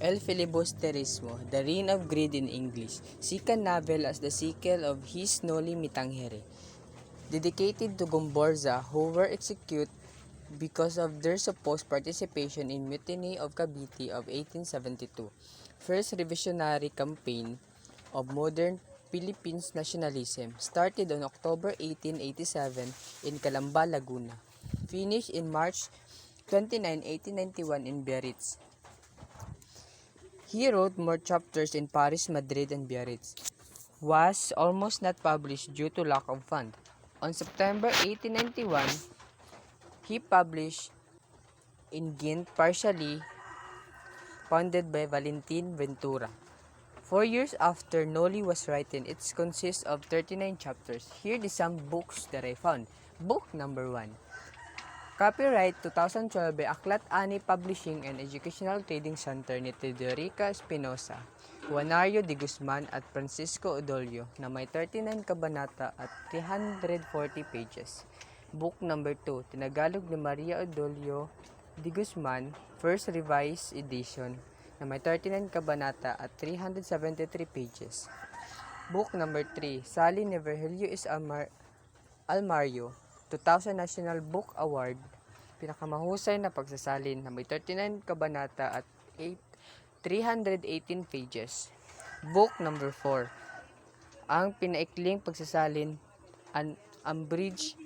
El Filibusterismo, The Reign of Greed in English, second novel as the sequel of his Noli Me Tangere, dedicated to Gomborza who were executed because of their supposed participation in Mutiny of Cavite of 1872, first revisionary campaign of modern Philippines nationalism, started on October 1887 in Calamba, Laguna, finished in March 29, 1891 in Biarritz. He wrote more chapters in Paris, Madrid, and Biarritz. Was almost not published due to lack of funds. On September 1891, he published in Ghent, partially founded by Valentin Ventura. 4 years after Noli was written, it consists of 39 chapters. Here are some books that I found. Book number 1. Copyright 2012 by Aklat Ani Publishing and Educational Trading Center ni Teodorica Espinosa, Juanario de Guzman at Francisco Odolio na may 39 kabanata at 340 pages. Book number 2, Tinagalog ni Maria Odolio de Guzman, first revised edition na may 39 kabanata at 373 pages. Book number 3, Sally ni Virgilio S. Almario, 2000 National Book Award, pinakamahusay na pagsasalin na may 39 kabanata at 318 pages. Book number 4, ang pinaikling pagsasalin, an unabridged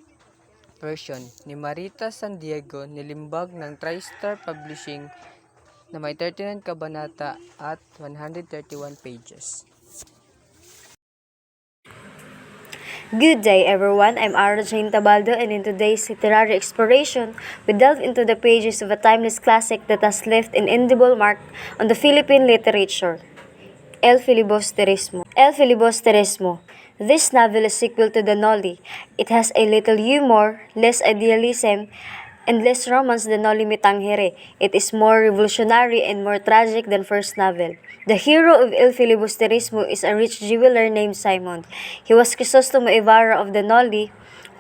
version ni Marita San Diego, nilimbag ng TriStar Publishing na may 39 kabanata at 131 pages. Good day everyone, I'm Ara Jane Tabaldo, and in today's literary exploration, we delve into the pages of a timeless classic that has left an indelible mark on the Philippine literature. El Filibusterismo. El Filibusterismo. This novel is sequel to the Noli. It has a little humor, less idealism, and less romance than Noli Me Tangere. It is more revolutionary and more tragic than first novel. The hero of El Filibusterismo is a rich jeweler named Simon. He was Crisostomo Ibarra of the Noli,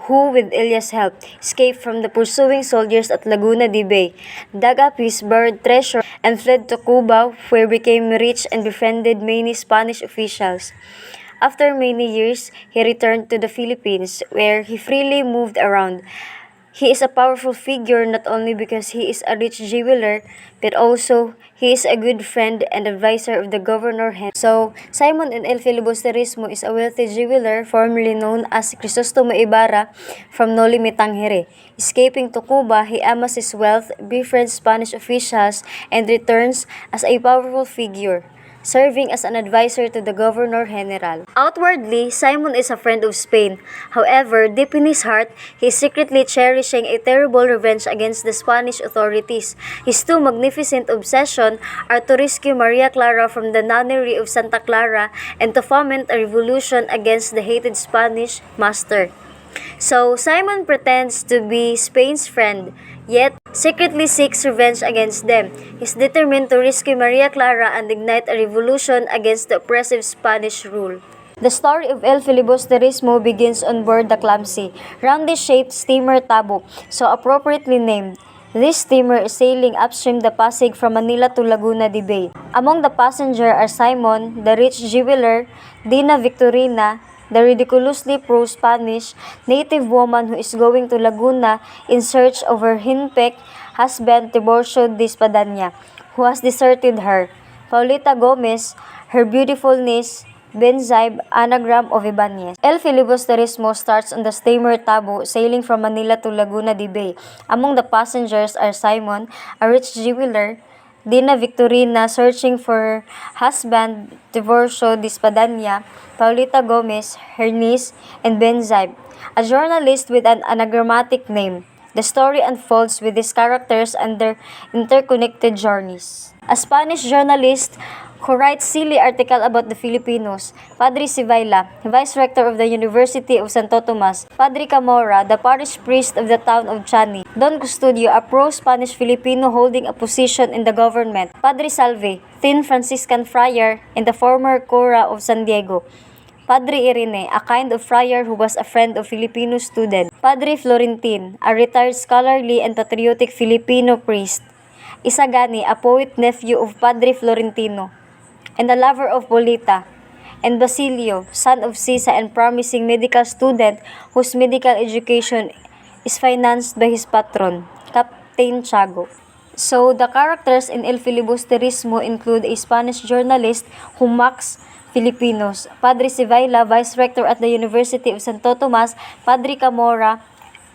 who, with Elias' help, escaped from the pursuing soldiers at Laguna de Bay, dug up his buried treasure, and fled to Cuba, where he became rich and befriended many Spanish officials. After many years, he returned to the Philippines, where he freely moved around. He is a powerful figure not only because he is a rich jeweler, but also he is a good friend and advisor of the Governor Henry. So, Simon in El Filibusterismo is a wealthy jeweler formerly known as Crisostomo Ibarra from Noli Me Tangere. Escaping to Cuba, he amasses wealth, befriends Spanish officials, and returns as a powerful figure, serving as an advisor to the Governor General. Outwardly, Simon is a friend of Spain. However, deep in his heart, he is secretly cherishing a terrible revenge against the Spanish authorities. His two magnificent obsessions are to rescue Maria Clara from the nunnery of Santa Clara and to foment a revolution against the hated Spanish master. So, Simon pretends to be Spain's friend, yet secretly seeks revenge against them. He is determined to rescue Maria Clara and ignite a revolution against the oppressive Spanish rule. The story of El Filibusterismo begins on board the clumsy, roundly-shaped steamer Tabo, so appropriately named. This steamer is sailing upstream the Pasig from Manila to Laguna de Bay. Among the passengers are Simon, the rich jeweler, Dina Victorina, the ridiculously pro-Spanish native woman who is going to Laguna in search of her henpecked husband Tiburcio de Espadanya, who has deserted her, Paulita Gomez, her beautiful niece, Benzaib, anagram of Ibanez. El Filibusterismo starts on the steamer Tabo, sailing from Manila to Laguna de Bay. Among the passengers are Simon, a rich jeweler, Dina Victorina, searching for her husband Tiburcio de Espadanya, Paulita Gomez, her niece, and Benzaib, a journalist with an anagrammatic name. The story unfolds with these characters and their interconnected journeys. A Spanish journalist who writes silly article about the Filipinos, Padre Sivaila, Vice Rector of the University of Santo Tomas, Padre Camora, the parish priest of the town of Chani, Don Custodio, a pro-Spanish Filipino holding a position in the government, Padre Salve, thin Franciscan friar in the former Cura of San Diego, Padre Irene, a kind of friar who was a friend of Filipino student, Padre Florentin, a retired scholarly and patriotic Filipino priest, Isagani, a poet nephew of Padre Florentino, and a lover of Polita, and Basilio, son of Sisa and promising medical student whose medical education is financed by his patron, Captain Tiago. So, the characters in El Filibusterismo include a Spanish journalist who mocks Filipinos, Padre Sivaila, vice rector at the University of Santo Tomas, Padre Camora,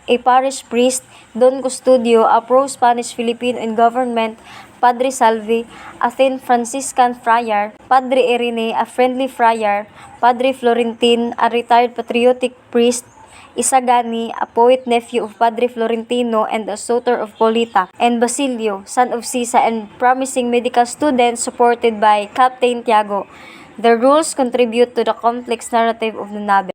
a parish priest, Don Custodio, a pro-Spanish Filipino in government, Padre Salvi, a thin Franciscan friar, Padre Irene, a friendly friar, Padre Florentin, a retired patriotic priest, Isagani, a poet nephew of Padre Florentino and a suitor of Polita, and Basilio, son of Sisa and promising medical student supported by Captain Tiago. The rules contribute to the complex narrative of the novel.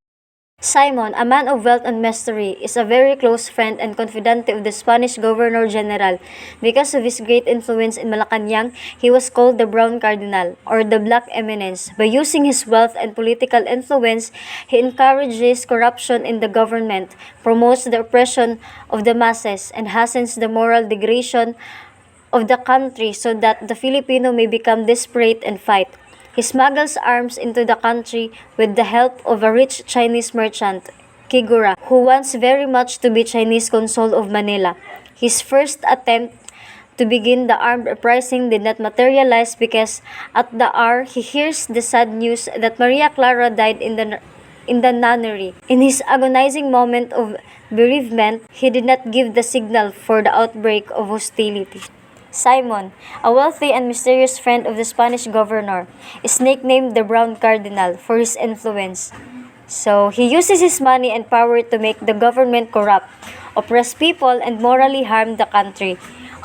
Simon, a man of wealth and mystery, is a very close friend and confidant of the Spanish Governor-General. Because of his great influence in Malacanang, he was called the Brown Cardinal, or the Black Eminence. By using his wealth and political influence, he encourages corruption in the government, promotes the oppression of the masses, and hastens the moral degradation of the country so that the Filipino may become desperate and fight. He smuggles arms into the country with the help of a rich Chinese merchant, Kigura, who wants very much to be Chinese consul of Manila. His first attempt to begin the armed uprising did not materialize because at the hour he hears the sad news that Maria Clara died in the nunnery. In his agonizing moment of bereavement, he did not give the signal for the outbreak of hostility. Simon, a wealthy and mysterious friend of the Spanish governor, is nicknamed the Brown Cardinal for his influence. So, he uses his money and power to make the government corrupt, oppress people, and morally harm the country,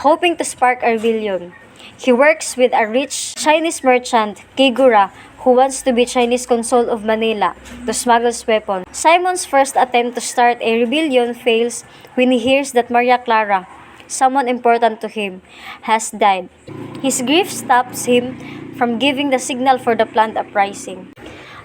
hoping to spark a rebellion. He works with a rich Chinese merchant, Kigura, who wants to be Chinese consul of Manila to smuggle weapons. Simon's first attempt to start a rebellion fails when he hears that Maria Clara, someone important to him, has died. His grief stops him from giving the signal for the planned uprising.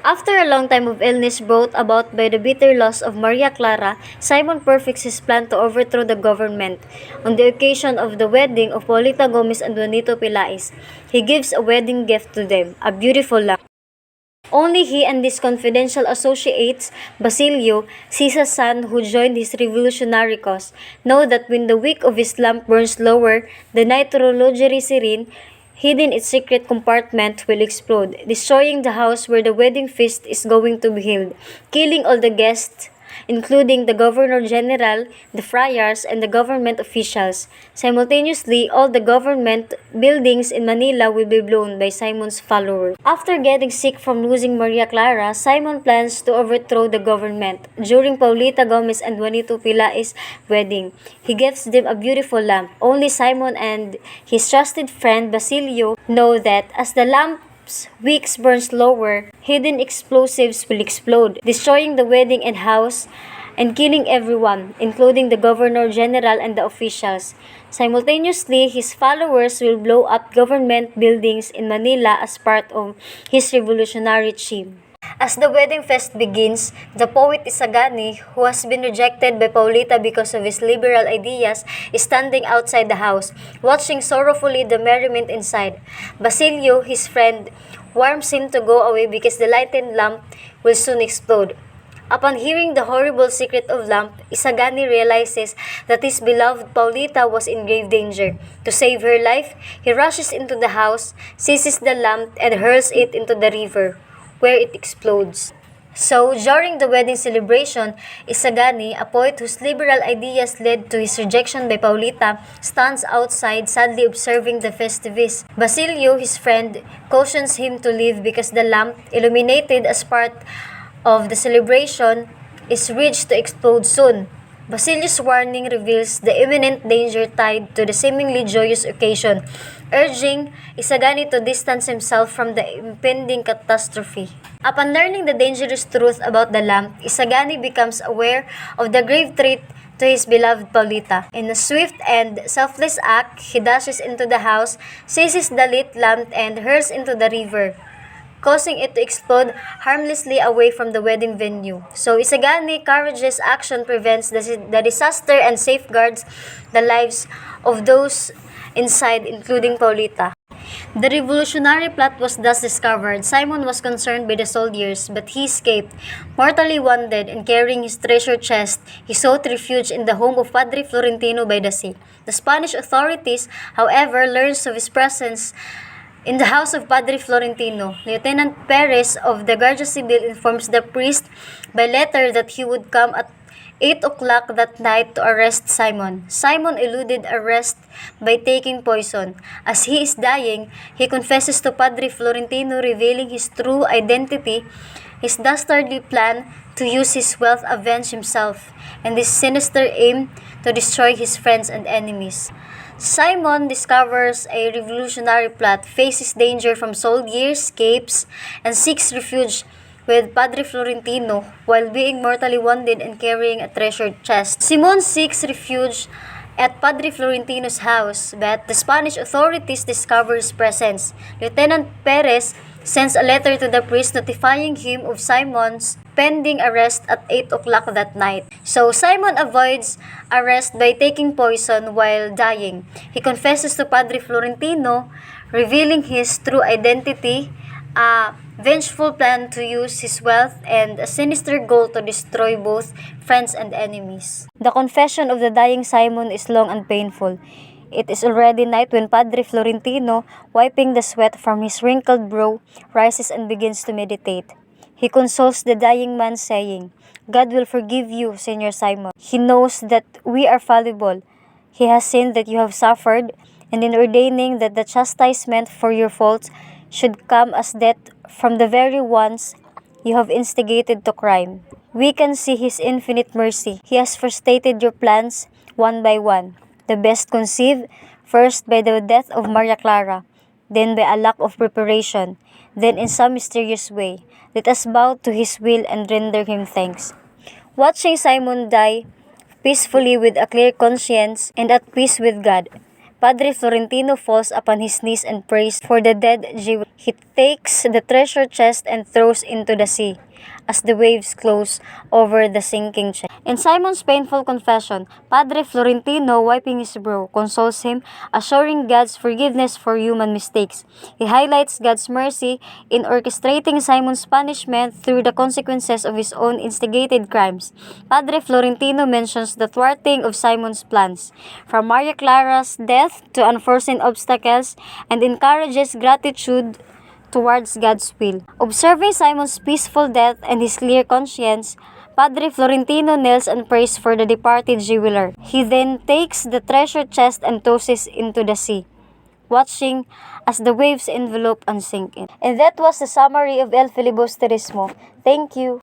After a long time of illness brought about by the bitter loss of Maria Clara, Simon perfects his plan to overthrow the government. On the occasion of the wedding of Polita Gomez and Juanito Pilais, he gives a wedding gift to them, a beautiful lamp. Only he and his confidential associates, Basilio, Sisa's son who joined his revolutionary cause, know that when the wick of his lamp burns lower, the nitroglycerin syringe hidden in its secret compartment will explode, destroying the house where the wedding feast is going to be held, killing all the guests, including the Governor-General, the friars, and the government officials. Simultaneously, all the government buildings in Manila will be blown by Simon's followers. After getting sick from losing Maria Clara, Simon plans to overthrow the government. During Paulita Gomez and Juanito Pilais' wedding, he gives them a beautiful lamp. Only Simon and his trusted friend Basilio know that as the lamp wicks burn slower, hidden explosives will explode, destroying the wedding and house and killing everyone, including the Governor-General and the officials. Simultaneously, his followers will blow up government buildings in Manila as part of his revolutionary scheme. As the wedding feast begins, the poet Isagani, who has been rejected by Paulita because of his liberal ideas, is standing outside the house, watching sorrowfully the merriment inside. Basilio, his friend, warns him to go away because the lighted lamp will soon explode. Upon hearing the horrible secret of lamp, Isagani realizes that his beloved Paulita was in grave danger. To save her life, he rushes into the house, seizes the lamp, and hurls it into the river, where it explodes. So, during the wedding celebration, Isagani, a poet whose liberal ideas led to his rejection by Paulita, stands outside sadly observing the festivities. Basilio, his friend, cautions him to leave because the lamp, illuminated as part of the celebration, is reached to explode soon. Basilio's warning reveals the imminent danger tied to the seemingly joyous occasion, urging Isagani to distance himself from the impending catastrophe. Upon learning the dangerous truth about the lamp, Isagani becomes aware of the grave threat to his beloved Paulita. In a swift and selfless act, he dashes into the house, seizes the lit lamp, and hurls into the river, causing it to explode harmlessly away from the wedding venue. So Isagani courageous action prevents the disaster and safeguards the lives of those inside, including Paulita. The revolutionary plot was thus discovered. Simon was concerned by the soldiers, but he escaped. Mortally wounded and carrying his treasure chest, he sought refuge in the home of Padre Florentino by the sea. The Spanish authorities, however, learned of his presence in the house of Padre Florentino. Lieutenant Perez of the Guardia Civil informs the priest by letter that he would come at 8 o'clock that night to arrest Simon. Simon eluded arrest by taking poison. As he is dying, he confesses to Padre Florentino, revealing his true identity, his dastardly plan to use his wealth to avenge himself, and his sinister aim to destroy his friends and enemies. Simon discovers a revolutionary plot, faces danger from soldiers, escapes, and seeks refuge with Padre Florentino while being mortally wounded and carrying a treasured chest. Simon seeks refuge at Padre Florentino's house, but the Spanish authorities discover his presence. Lieutenant Perez sends a letter to the priest notifying him of Simon's pending arrest at 8 o'clock that night. So Simon avoids arrest by taking poison while dying. He confesses to Padre Florentino, revealing his true identity, a vengeful plan to use his wealth, and a sinister goal to destroy both friends and enemies. The confession of the dying Simon is long and painful. It is already night when Padre Florentino, wiping the sweat from his wrinkled brow, rises and begins to meditate. He consoles the dying man, saying, "God will forgive you, Señor Simon. He knows that we are fallible. He has seen that you have suffered, and in ordaining that the chastisement for your faults should come as death from the very ones you have instigated to crime, we can see His infinite mercy. He has frustrated your plans one by one. The best conceived, first by the death of Maria Clara, then by a lack of preparation, then in some mysterious way. Let us bow to His will and render Him thanks." Watching Simon die peacefully with a clear conscience and at peace with God, Padre Florentino falls upon his knees and prays for the dead Jew. He takes the treasure chest and throws into the sea as the waves close over the sinking chest. In Simon's painful confession, Padre Florentino, wiping his brow, consoles him, assuring God's forgiveness for human mistakes. He highlights God's mercy in orchestrating Simon's punishment through the consequences of his own instigated crimes. Padre Florentino mentions the thwarting of Simon's plans, from Maria Clara's death to unforeseen obstacles, and encourages gratitude towards God's will. Observing Simon's peaceful death and his clear conscience, Padre Florentino kneels and prays for the departed jeweler. He then takes the treasure chest and tosses into the sea, watching as the waves envelop and sink in. And that was the summary of El Filibusterismo. Thank you.